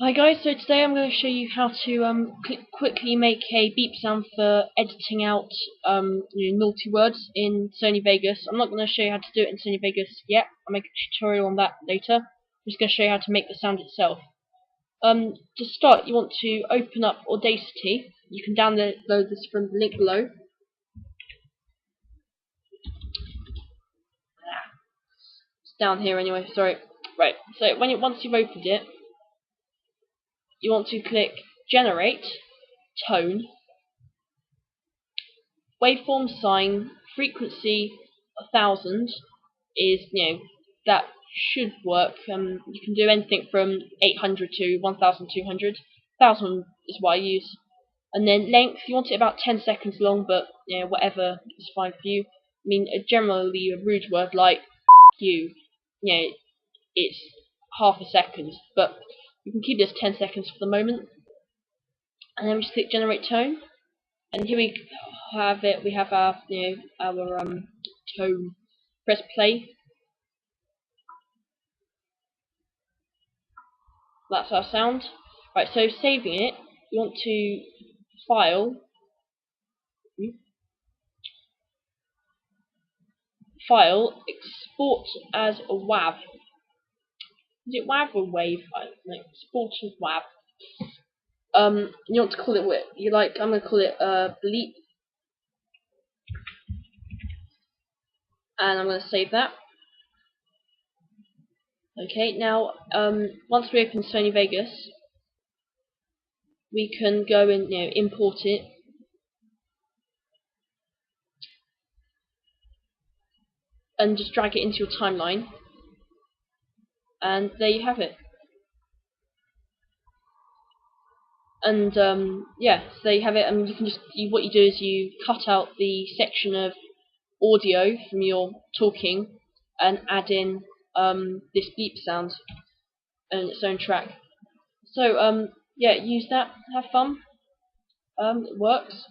Hi guys, so today I'm going to show you how to quickly make a beep sound for editing out naughty words in Sony Vegas. I'm not going to show you how to do it in Sony Vegas yet. I'll make a tutorial on that later. I'm just going to show you how to make the sound itself. To start, you want to open up Audacity. You can download this from the link below. It's down here anyway. Sorry. Right. So once you've opened it, you want to click Generate, Tone, Waveform sign, frequency 1000 is, that should work. You can do anything from 800 to 1200. 1000 is what I use. And then length, you want it about 10 seconds long, but whatever is fine for you. I mean, generally a rude word like you, it's half a second, but you can keep this 10 seconds for the moment. And then we just click Generate Tone. And here we have it. We have our, our tone. Press play. That's our sound. Right. So saving it, you want to file, export as a WAV. Is it WAV or WAVE? No, export as WAV. You want to call it what you like. I'm going to call it BLEEP, and I'm going to save that. Okay, now once we open Sony Vegas, we can go and import it, and just drag it into your timeline, and there you have it. And yeah, so there you have it. And you can just what you do is you cut out the section of audio from your talking and add in this beep sound and its own track. So yeah, use that. Have fun. It works.